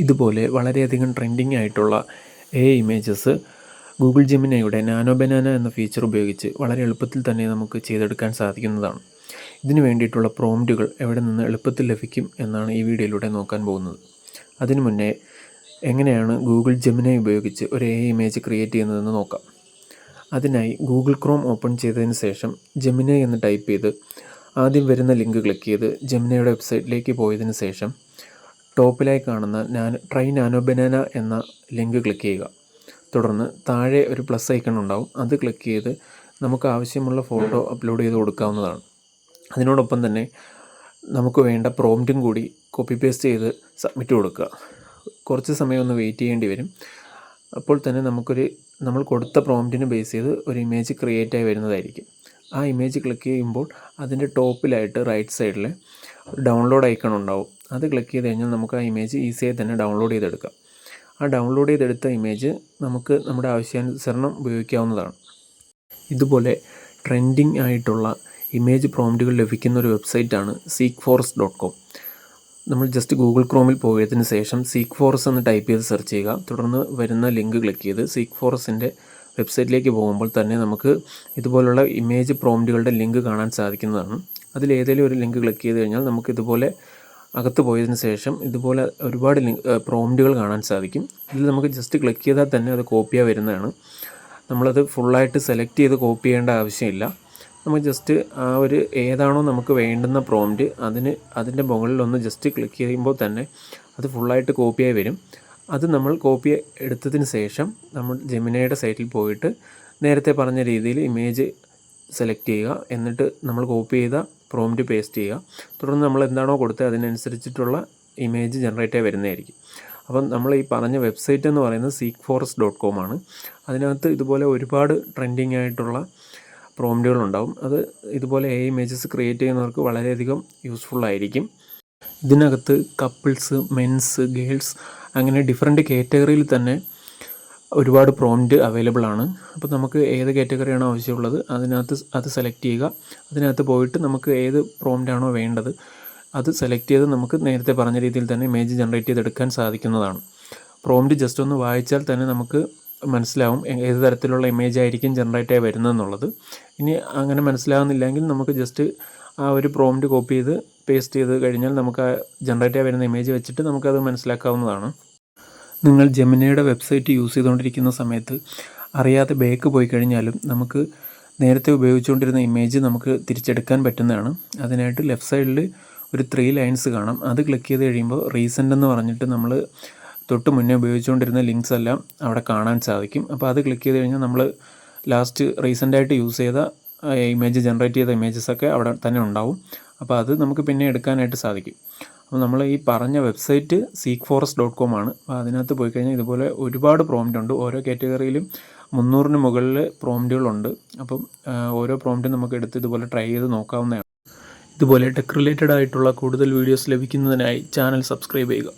ഇതുപോലെ വളരെയധികം ട്രെൻഡിങ് ആയിട്ടുള്ള ഇമേജസ് ഗൂഗിൾ ജെമിനിയുടെ നാനോ ബനാന എന്ന ഫീച്ചർ ഉപയോഗിച്ച് വളരെ എളുപ്പത്തിൽ തന്നെ നമുക്ക് ചെയ്തെടുക്കാൻ സാധിക്കുന്നതാണ്. ഇതിനു വേണ്ടിയിട്ടുള്ള പ്രോംപ്റ്റുകൾ എവിടെ നിന്ന് എളുപ്പത്തിൽ ലഭിക്കും എന്നാണ് ഈ വീഡിയോയിലൂടെ നോക്കാൻ പോകുന്നത്. അതിനു മുന്നേ എങ്ങനെയാണ് ഗൂഗിൾ ജെമിനി ഉപയോഗിച്ച് ഒരു ഇമേജ് ക്രിയേറ്റ് ചെയ്യുന്നതെന്ന് നോക്കാം. അതിനായി ഗൂഗിൾ ക്രോം ഓപ്പൺ ചെയ്തതിന് ശേഷം ജെമിനി എന്ന് ടൈപ്പ് ചെയ്ത് ആദ്യം വരുന്ന ലിങ്ക് ക്ലിക്ക് ചെയ്ത് ജെമിനിയുടെ വെബ്സൈറ്റിലേക്ക് പോയതിന് ശേഷം ടോപ്പിലായി കാണുന്ന ട്രൈ നാനോ ബനാന എന്ന ലിങ്ക് ക്ലിക്ക് ചെയ്യുക. തുടർന്ന് താഴെ ഒരു പ്ലസ് ഐക്കൺ ഉണ്ടാവും, അത് ക്ലിക്ക് ചെയ്ത് നമുക്ക് ആവശ്യമുള്ള ഫോട്ടോ അപ്ലോഡ് ചെയ്ത് കൊടുക്കാവുന്നതാണ്. അതിനോടൊപ്പം തന്നെ നമുക്ക് വേണ്ട പ്രോംപ്റ്റും കൂടി കോപ്പി പേസ്റ്റ് ചെയ്ത് സബ്മിറ്റ് കൊടുക്കുക. കുറച്ച് സമയം ഒന്ന് വെയിറ്റ് ചെയ്യേണ്ടി വരും. അപ്പോൾ തന്നെ നമ്മൾ കൊടുത്ത പ്രോംപ്റ്റിന് ബേസ് ചെയ്ത് ഒരു ഇമേജ് ക്രിയേറ്റ് ആയി വരുന്നതായിരിക്കും. ആ ഇമേജ് ക്ലിക്ക് ചെയ്യുമ്പോൾ അതിൻ്റെ ടോപ്പിലായിട്ട് റൈറ്റ് സൈഡിൽ ഡൗൺലോഡ് ഐക്കൺ ഉണ്ടാവും. അത് ക്ലിക്ക് ചെയ്ത് കഴിഞ്ഞാൽ നമുക്ക് ആ ഇമേജ് ഈസിയായി തന്നെ ഡൗൺലോഡ് ചെയ്തെടുക്കാം. ആ ഡൗൺലോഡ് ചെയ്തെടുത്ത ഇമേജ് നമുക്ക് നമ്മുടെ ആവശ്യാനുസരണം ഉപയോഗിക്കാവുന്നതാണ്. ഇതുപോലെ ട്രെൻഡിങ് ആയിട്ടുള്ള ഇമേജ് പ്രോംപ്റ്റുകൾ ലഭിക്കുന്ന ഒരു വെബ്സൈറ്റാണ് seekforce.com. നമ്മൾ ജസ്റ്റ് ഗൂഗിൾ ക്രോമിൽ പോയതിന് ശേഷം seekforce എന്ന് ടൈപ്പ് ചെയ്ത് സെർച്ച് ചെയ്യുക. തുടർന്ന് വരുന്ന ലിങ്ക് ക്ലിക്ക് ചെയ്ത് seekforceൻ്റെ വെബ്സൈറ്റിലേക്ക് പോകുമ്പോൾ തന്നെ നമുക്ക് ഇതുപോലുള്ള ഇമേജ് പ്രോംപ്റ്റുകളുടെ ലിങ്ക് കാണാൻ സാധിക്കുന്നതാണ്. അതിലേതെങ്കിലും ഒരു ലിങ്ക് ക്ലിക്ക് ചെയ്ത് കഴിഞ്ഞാൽ നമുക്ക് ഇതുപോലെ അകത്ത് പോയതിന് ശേഷം ഇതുപോലെ ഒരുപാട് പ്രോംപ്റ്റുകൾ കാണാൻ സാധിക്കും. ഇതിൽ നമുക്ക് ജസ്റ്റ് ക്ലിക്ക് ചെയ്താൽ തന്നെ അത് കോപ്പിയായി വരുന്നതാണ്. നമ്മളത് ഫുള്ളായിട്ട് സെലക്ട് ചെയ്ത് കോപ്പി ചെയ്യേണ്ട ആവശ്യമില്ല. നമുക്ക് ജസ്റ്റ് ആ ഒരു ഏതാണോ നമുക്ക് വേണ്ടുന്ന പ്രോംപ്റ്റ് അതിൻ്റെ മുകളിലൊന്ന് ജസ്റ്റ് ക്ലിക്ക് ചെയ്യുമ്പോൾ തന്നെ അത് ഫുള്ളായിട്ട് കോപ്പിയായി വരും. അത് നമ്മൾ കോപ്പി എടുത്തതിന് ശേഷം നമ്മൾ ജെമിനിയുടെ സൈറ്റിൽ പോയിട്ട് നേരത്തെ പറഞ്ഞ രീതിയിൽ ഇമേജ് സെലക്ട് ചെയ്യുക. എന്നിട്ട് നമ്മൾ കോപ്പി ചെയ്ത പ്രോംപ്റ്റ് പേസ്റ്റ് ചെയ്യുക. തുടർന്ന് നമ്മൾ എന്താണോ കൊടുത്തത് അതിനനുസരിച്ചിട്ടുള്ള ഇമേജ് ജനറേറ്റ് ആയി വരുന്നതായിരിക്കും. അപ്പം നമ്മൾ ഈ പറഞ്ഞ വെബ്സൈറ്റ് എന്ന് പറയുന്നത് seekforce.com ആണ്. അതിനകത്ത് ഇതുപോലെ ഒരുപാട് ട്രെൻഡിങ് ആയിട്ടുള്ള പ്രോംപ്റ്റുകളുണ്ടാവും. അത് ഇതുപോലെ ഇമേജസ് ക്രിയേറ്റ് ചെയ്യുന്നവർക്ക് വളരെയധികം യൂസ്ഫുള്ളായിരിക്കും. ഇതിനകത്ത് കപ്പിൾസ്, മെൻസ്, ഗേൾസ് അങ്ങനെ ഡിഫറെൻറ്റ് കാറ്റഗറിയിൽ തന്നെ ഒരുപാട് പ്രോംപ്റ്റ് അവൈലബിൾ ആണ്. അപ്പോൾ നമുക്ക് ഏത് കാറ്റഗറിയാണോ ആവശ്യമുള്ളത് അത് സെലക്ട് ചെയ്യുക. അതിനകത്ത് പോയിട്ട് നമുക്ക് ഏത് പ്രോംപ്റ്റാണോ വേണ്ടത് അത് സെലക്ട് ചെയ്ത് നമുക്ക് നേരത്തെ പറഞ്ഞ രീതിയിൽ തന്നെ ഇമേജ് ജനറേറ്റ് ചെയ്തെടുക്കാൻ സാധിക്കുന്നതാണ്. പ്രോംപ്റ്റ് ജസ്റ്റ് ഒന്ന് വായിച്ചാൽ തന്നെ നമുക്ക് മനസ്സിലാവും ഏത് തരത്തിലുള്ള ഇമേജ് ആയിരിക്കും ജനറേറ്റ് ആയി വരുന്നതെന്നുള്ളത്. ഇനി അങ്ങനെ മനസ്സിലാകുന്നില്ലെങ്കിൽ നമുക്ക് ജസ്റ്റ് ആ ഒരു പ്രോംപ്റ്റ് കോപ്പി ചെയ്ത് പേസ്റ്റ് ചെയ്ത് കഴിഞ്ഞാൽ നമുക്ക് ആ ജനറേറ്റ് ആയി വരുന്ന ഇമേജ് വെച്ചിട്ട് നമുക്കത് മനസ്സിലാക്കാവുന്നതാണ്. നിങ്ങൾ ജെമിനിയുടെ വെബ്സൈറ്റ് യൂസ് ചെയ്തുകൊണ്ടിരിക്കുന്ന സമയത്ത് അറിയാതെ ബാക്ക് പോയി കഴിഞ്ഞാലും നമുക്ക് നേരത്തെ ഉപയോഗിച്ചുകൊണ്ടിരുന്ന ഇമേജ് നമുക്ക് തിരിച്ചെടുക്കാൻ പറ്റുന്നതാണ്. അതിനായിട്ട് ലെഫ്റ്റ് സൈഡിൽ ഒരു 3 ലൈൻസ് കാണാം. അത് ക്ലിക്ക് ചെയ്ത് കഴിയുമ്പോൾ റീസെൻ്റ് എന്ന് പറഞ്ഞിട്ട് നമ്മൾ തൊട്ട് മുന്നേ ഉപയോഗിച്ചുകൊണ്ടിരുന്ന ലിങ്ക്സ് എല്ലാം അവിടെ കാണാൻ സാധിക്കും. അപ്പോൾ അത് ക്ലിക്ക് ചെയ്ത് കഴിഞ്ഞാൽ നമ്മൾ ലാസ്റ്റ് റീസെൻ്റായിട്ട് യൂസ് ചെയ്ത ഇമേജ് ജനറേറ്റ് ചെയ്ത ഇമേജസൊക്കെ അവിടെ തന്നെ ഉണ്ടാവും. അപ്പോൾ അത് നമുക്ക് പിന്നെ എടുക്കാനായിട്ട് സാധിക്കും. അപ്പോൾ നമ്മൾ ഈ പറഞ്ഞ വെബ്സൈറ്റ് seekforce.com ആണ്. അപ്പോൾ അതിനകത്ത് പോയി കഴിഞ്ഞാൽ ഇതുപോലെ ഒരുപാട് പ്രോംപ്റ്റ് ഉണ്ട്. ഓരോ കാറ്റഗറിയിലും 300-ന് മുകളിൽ പ്രോംപ്റ്റുകളുണ്ട്. അപ്പം ഓരോ പ്രോംപ്റ്റും നമുക്ക് എടുത്ത് ഇതുപോലെ ട്രൈ ചെയ്ത് നോക്കാവുന്നതാണ്. ഇതുപോലെ ടെക് റിലേറ്റഡ് ആയിട്ടുള്ള കൂടുതൽ വീഡിയോസ് ലഭിക്കുന്നതിനായി ചാനൽ സബ്സ്ക്രൈബ് ചെയ്യുക.